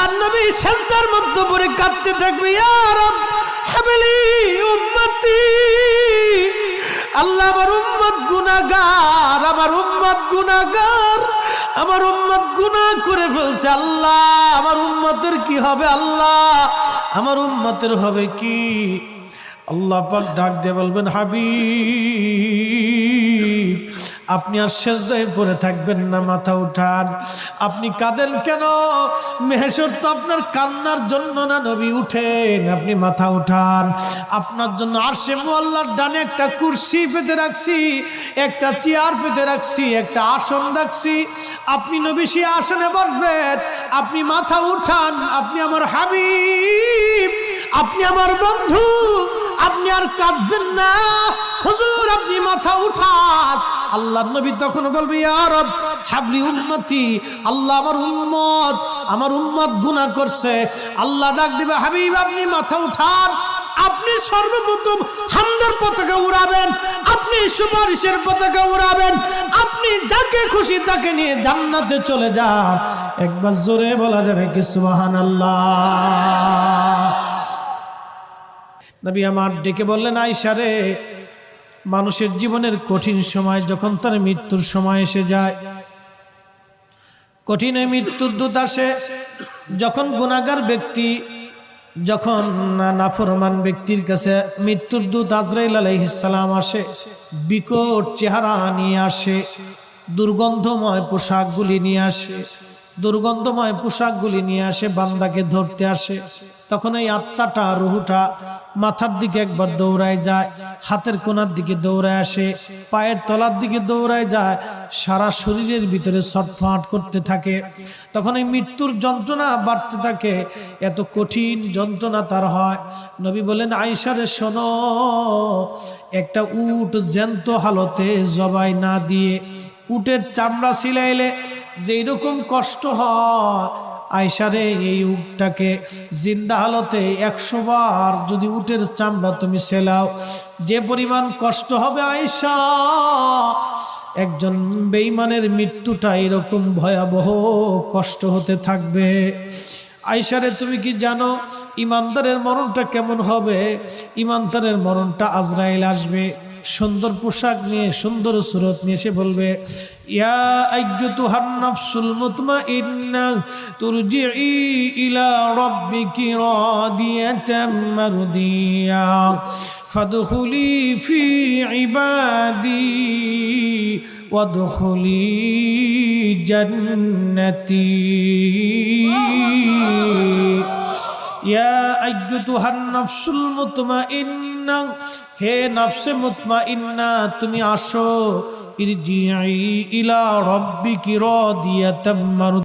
আল্লাহর নবী সেজদার মধ্যে পড়ে কাঁদতে থাকবে, ইয়া রব হাবলি উম্মতি, আল্লাহ আমার উম্মত গুনাহগার, আমার উম্মত গুনাহগার, আমার উম্মত গুনাহ করে ফেলছে। আল্লাহ আমার উম্মতের কি হবে? আল্লাহ আমার উম্মতের হবে কি? আল্লাহ পাক ডাক দিয়ে বলবেন, হাবিব আপনি আর সেজদায় পড়ে থাকবেন না, মাথা উঠান। আপনি কাঁদেন কেন? মেহেশর তো আপনার কান্নার জন্য না নবী, উঠেন, আপনি মাথা উঠান। আপনার জন্য আরশে মুআল্লার ডানে একটা কুরসি পেতে রাখছি, একটা চেয়ার পেতে রাখছি, একটা আসন রাখছি। আপনি নবী সেই আসনে বসবেন। আপনি মাথা উঠান, আপনি আমার হাবিব, আপনি আমার বন্ধু, আপনি আর কাঁদবেন না। হুজুর আপনি মাথা উঠান। আল্লাহর নবী তখন বলবে, ইয়া রব হাবলি উম্মতি, আল্লাহ আমার উম্মত গুনাহ করছে। আল্লাহ ডাক দিবে, হাবিব আপনি মাথা উঠান। আপনি সর্বপ্রথম হামদের পতাকা উড়াবেন, আপনি সুপারিশের পতাকা উড়াবেন, আপনি যাকে খুশি তাকে নিয়ে জান্নাতে চলে যান। একবার জোরে বলা যাবে কি সুবহানাল্লাহ? নবী আমার ডেকে বললেন, আয়েশা রে, মানুষের জীবনের কঠিন সময় যখন তার মৃত্যুর সময় এসে যায়, কঠিন মৃত্যুর দূত আসে, যখন গুনাহগার ব্যক্তি, যখন নাফরমান ব্যক্তির কাছে মৃত্যুর দূত আজরাইল আলাইহিস সালাম আসে, বিকট চেহারা নিয়ে আসে, দুর্গন্ধময় পোশাকগুলি নিয়ে আসে, দুর্গন্ধময় পোশাকগুলি নিয়ে আসে, বান্দাকে ধরতে আসে। তখন এই আত্মাটা, রুহুটা মাথার দিকে একবার দৌড়ায় যায়, হাতের কোনার দিকে দৌড়ায় আসে, পায়ের তলার দিকে দৌড়ায় যায়, সারা শরীরের ভিতরে ছটফট করতে থাকে। তখন এই মৃত্যুর যন্ত্রণা বাড়তে থাকে, এত কঠিন যন্ত্রণা তার হয়। নবী বলেন, আয়েশা রে শোনো, একটা উট জ্যান্ত হালতে জবাই না দিয়ে উটের চামড়া ছিলাইলে যেই রকম কষ্ট হয়, আয়েশা রে এই উটটাকে জিন্দা হালতে 100 বার যদি উটের চামড়া তুমি সেলাও, যে পরিমাণ কষ্ট হবে আয়েশা, একজন বেঈমানের মৃত্যুটা এরকম ভয়াবহ কষ্ট হতে থাকবে। আয়েশা রে তুমি কি জানো ইমানদারের মরণটা কেমন হবে? ইমানদারের মরণটা আজরাইল আসবে, সুন্দর পোশাক নিয়ে, সুন্দর সুরত নিয়ে এসে বলবে, ইয়া আইয়ুতুহান নাফসুল মুতমাইন্না তুরজিই ইলা রাব্বিকি রাদিয়াতাম মারদিয়া ফাদখুলি ফি ইবাদি ওয়াদখুলি জান্নাতি। ইয়া আইয়ুতুহান নাফসুল মুতমাইন্না, হে নফসে মুতমাইন্না তুমি আসো, ইরজিই ইলা রাব্বিকি রাদিয়াতাম মারদিয়া।